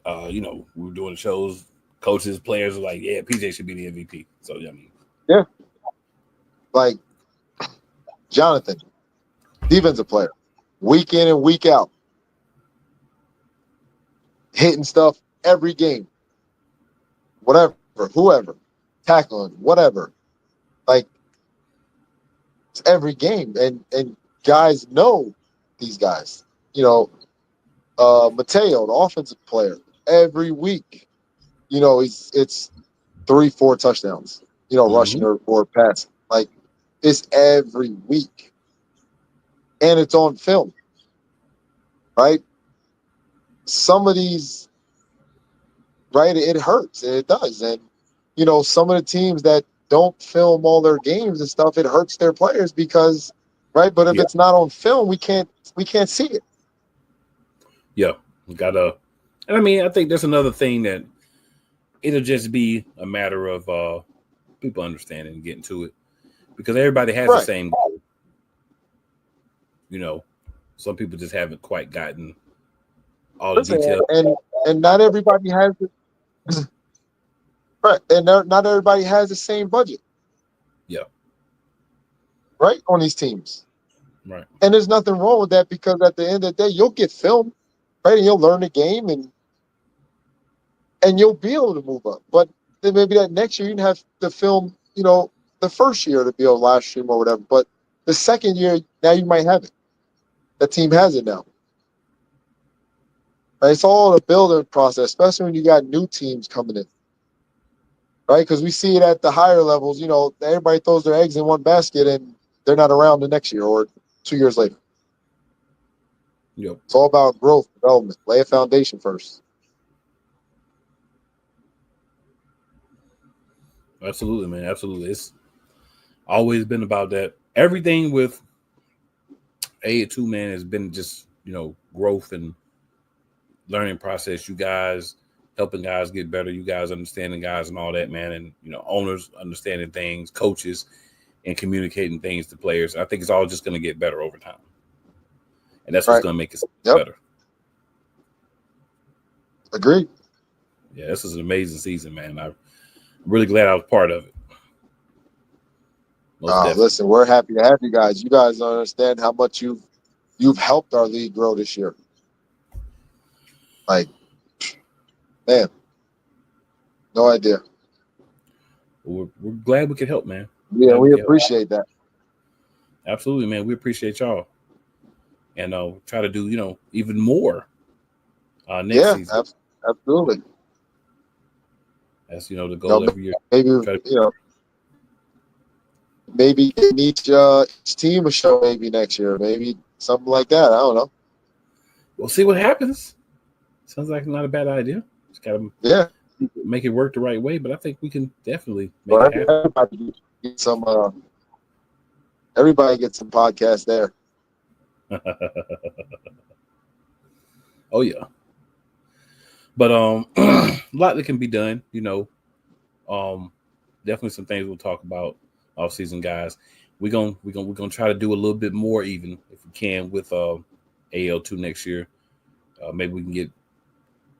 we were doing the shows, coaches, players were like, yeah, PJ should be the MVP. So, yeah. Like Jonathan, defensive player, week in and week out, hitting stuff every game, whatever, whoever, tackling, whatever. Like, it's every game. And guys know these guys. Matteo, the offensive player, every week, it's 3-4 touchdowns, rushing or passing. Like, it's every week. And it's on film, right? Some of these right? It hurts. It does. And, you know, some of the teams that don't film all their games and stuff, it hurts their players because, right? But if it's not on film, we can't see it. Yeah. We gotta, and I mean, I think that's another thing that it'll just be a matter of people understanding and getting to it, because everybody has the same goal. You know, some people just haven't quite gotten all the details. And not everybody has it. Right. And not everybody has the same budget. Yeah. Right? On these teams. Right. And there's nothing wrong with that, because at the end of the day, you'll get film, right? And you'll learn the game and you'll be able to move up. But then maybe that next year you have to film, you know, the first year to be able to live stream or whatever. But the second year, now you might have it. The team has it now. Right? It's all a building process, especially when you got new teams coming in. Right? Because we see it at the higher levels, you know, everybody throws their eggs in one basket and they're not around the next year or 2 years later. Yep. It's all about growth, development. Lay a foundation first. Absolutely, man. Absolutely. It's always been about that. Everything with A2, man, has been just, you know, growth and learning process. You guys helping guys get better, you guys understanding guys and all that, man. And, you know, owners understanding things, coaches, and communicating things to players. I think it's all just going to get better over time. And that's what's going to make it better. Agreed. Yeah, this is an amazing season, man. I'm really glad I was part of it. Listen, we're happy to have you guys. You guys don't understand how much you've helped our league grow this year. Like, man, no idea. We're glad we could help, man. Yeah, we appreciate that. Absolutely, man. We appreciate y'all. And try to do, you know, even more next season. Absolutely. That's, you know, the goal every year. Maybe, you know, maybe each team a show maybe next year. Maybe something like that. I don't know. We'll see what happens. Sounds like not a bad idea. Just got to make it work the right way, but I think we can definitely make it happen. Everybody get some podcasts there. Oh yeah, but a lot that can be done, you know. Definitely some things we'll talk about off season, guys. We're gonna try to do a little bit more, even if we can, with AL2 next year. Maybe we can get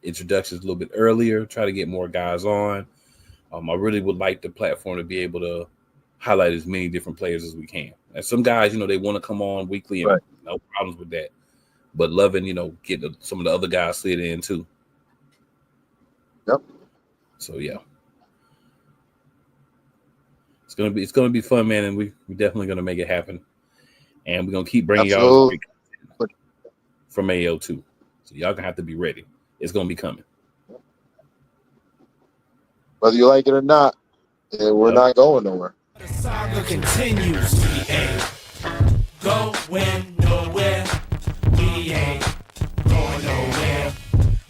introductions a little bit earlier, try to get more guys on. I really would like the platform to be able to highlight as many different players as we can. And some guys, you know, they want to come on weekly, and no problems with that. But loving, you know, getting some of the other guys slid in too. Yep. So yeah, it's gonna be fun, man, and we're definitely gonna make it happen. And we're gonna keep bringing y'all from AL2. So y'all gonna have to be ready. It's gonna be coming. Whether you like it or not, we're not going nowhere. The saga continues. We ain't going nowhere. We ain't going nowhere.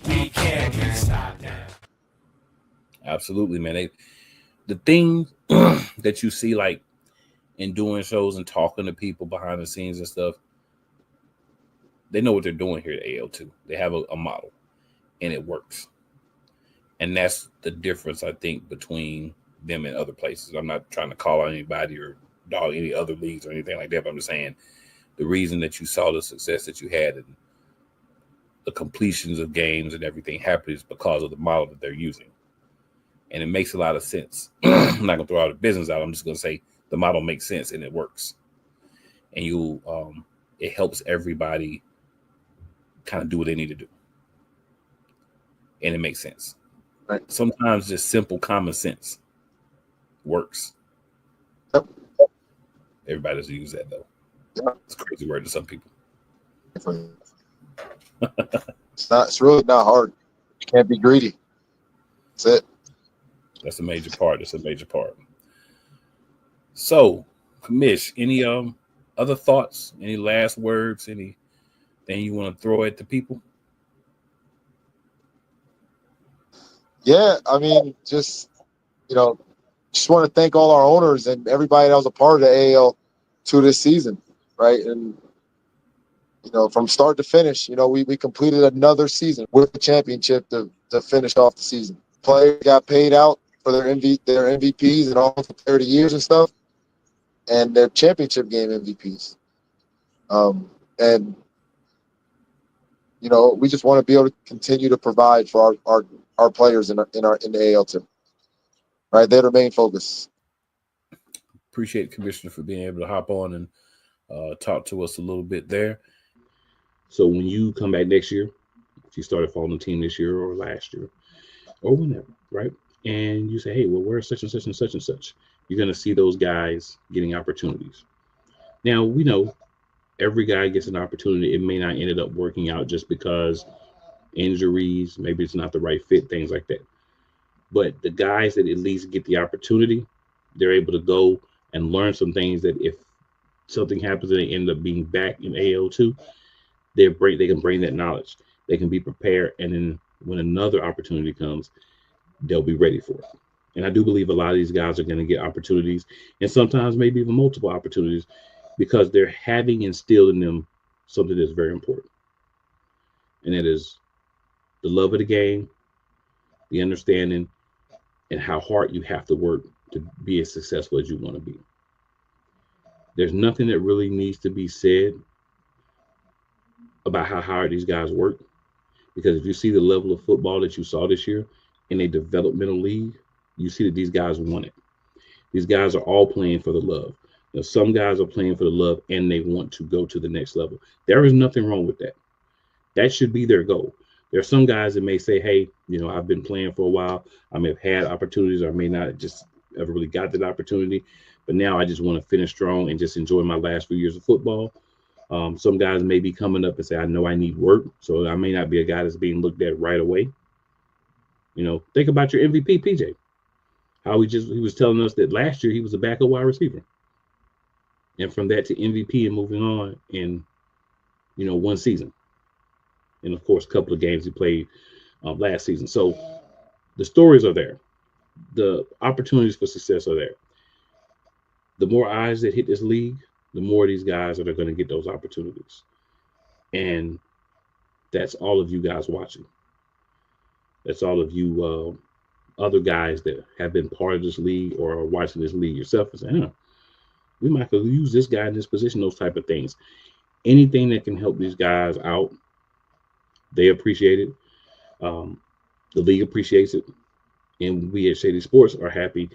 We can't stop now. Absolutely, man. The thing that you see, like in doing shows and talking to people behind the scenes and stuff, they know what they're doing here at AL2. They have a model, and it works. And that's the difference, I think, between them and other places. I'm not trying to call out anybody or dog any other leagues or anything like that, but I'm just saying the reason that you saw the success that you had and the completions of games and everything happened is because of the model that they're using. And it makes a lot of sense. I'm not going to throw out a business out. I'm just going to say the model makes sense and it works. And it helps everybody kind of do what they need to do. And it makes sense. Right. Sometimes just simple common sense works. Yep. Everybody doesn't use that though. Yep. It's a crazy word to some people. It's really not hard. You can't be greedy. That's it. That's a major part. So, Commish, any other thoughts? Any last words? Anything you want to throw at the people? Yeah, I mean, just want to thank all our owners and everybody that was a part of the AL2 this season, right? And from start to finish, we completed another season with the championship to finish off the season. Players got paid out for their MVPs and all for player of the years and stuff, and their championship game MVPs. And we just want to be able to continue to provide for our players in the AL2. Right, they're the main focus. Appreciate Commissioner for being able to hop on and talk to us a little bit there. So when you come back next year, if you started following the team this year or last year or whenever, right? And you say, hey, well, where's such and such and such and such? You're going to see those guys getting opportunities. Now, we know every guy gets an opportunity. It may not end up working out just because injuries, maybe it's not the right fit, things like that. But the guys that at least get the opportunity, they're able to go and learn some things that if something happens and they end up being back in AL2, they can bring that knowledge. They can be prepared. And then when another opportunity comes, they'll be ready for it. And I do believe a lot of these guys are going to get opportunities, and sometimes maybe even multiple opportunities, because they're having instilled in them something that's very important. And that is the love of the game, the understanding, and how hard you have to work to be as successful as you want to be. There's nothing that really needs to be said about how hard these guys work, because if you see the level of football that you saw this year in a developmental league, you see that these guys want it. These guys are all playing for the love. Some guys are playing for the love and they want to go to the next level. There is nothing wrong with that. That should be their goal. There are some guys that may say, hey, I've been playing for a while. I may have had opportunities, or I may not just ever really got that opportunity, but now I just want to finish strong and just enjoy my last few years of football. Some guys may be coming up and say, I know I need work, so I may not be a guy that's being looked at right away. Think about your MVP, PJ. How he was telling us that last year he was a backup wide receiver. And from that to MVP and moving on in, one season. And of course, a couple of games he played last season. So the stories are there. The opportunities for success are there. The more eyes that hit this league, the more these guys are going to get those opportunities. And that's all of you guys watching. That's all of you other guys that have been part of this league or are watching this league yourself and saying, we might could use this guy in this position, those type of things. Anything that can help these guys out, they appreciate it. The league appreciates it. And we at Shady Sports are happy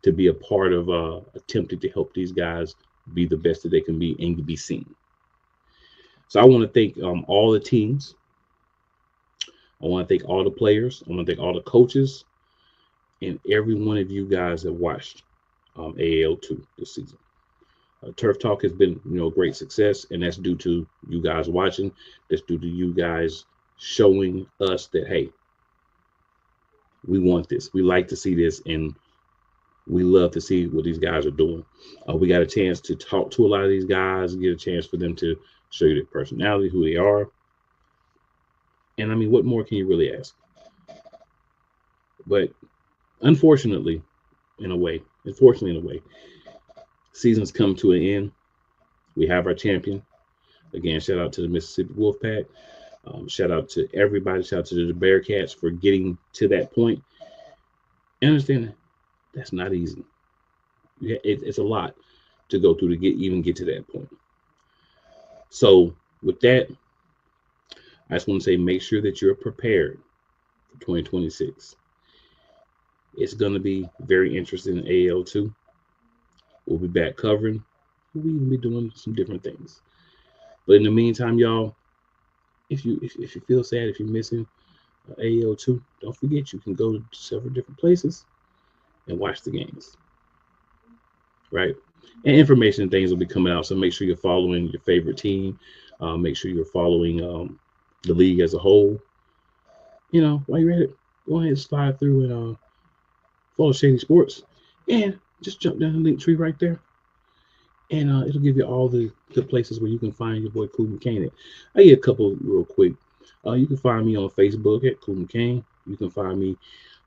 to be a part of attempting to help these guys be the best that they can be and be seen. So I want to thank all the teams. I want to thank all the players. I want to thank all the coaches and every one of you guys that watched AL2 this season. Turf Talk has been, a great success, and that's due to you guys watching. That's due to you guys showing us that, hey, we want this. We like to see this, and we love to see what these guys are doing. We got a chance to talk to a lot of these guys, get a chance for them to show you their personality, who they are. And I mean, what more can you really ask? But unfortunately, in a way, season's come to an end. We have our champion. Again, shout out to the Mississippi Wolfpack. Shout out to everybody. Shout out to the Bearcats for getting to that point. And understand that's not easy. It's a lot to go through to get to that point. So with that, I just want to say, make sure that you're prepared for 2026. It's going to be very interesting in AL2. We'll be back covering. We'll even be doing some different things. But in the meantime, y'all, if you feel sad, if you're missing AL2, don't forget you can go to several different places and watch the games. Right? And information and things will be coming out. So make sure you're following your favorite team. Make sure you're following the league as a whole. While you're at it, go ahead and slide through and follow Shady Sports. And just jump down the link tree right there. And it'll give you all the places where you can find your boy Cool McCain. I get a couple real quick. You can find me on Facebook at Cool McCain. You can find me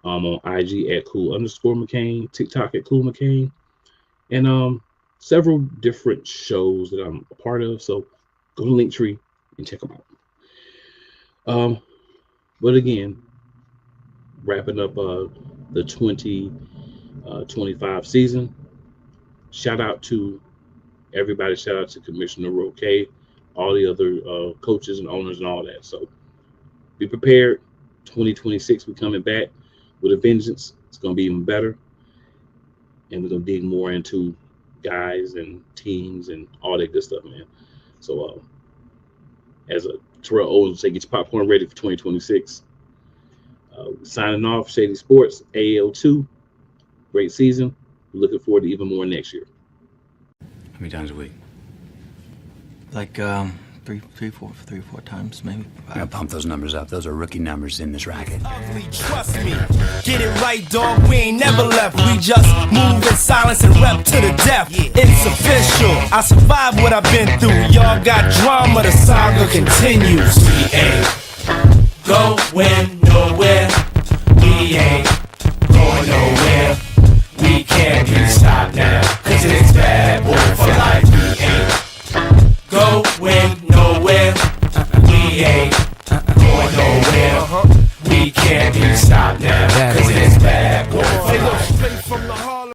On IG at cool_McCain, TikTok at cool McCain, and several different shows that I'm a part of. So go to Linktree and check them out. But again, wrapping up the 2025 season. Shout out to everybody. Shout out to Commissioner Roque, all the other coaches and owners and all that. So be prepared. 2026, we're coming back with a vengeance. It's going to be even better. And we're going to dig more into guys and teams and all that good stuff, man. So as a Terrell Owens would say, get your popcorn ready for 2026. Signing off, Shady Sports, AL2. Great season. We're looking forward to even more next year. How many times a week? Like three, four times maybe. I gotta pump those numbers up. Those are rookie numbers in this racket. Ugly, trust me. Get it right, dog. We ain't never left. We just move in silence and rep to the death. It's official. I survived what I've been through. Y'all got drama. The saga continues. We ain't going nowhere. We ain't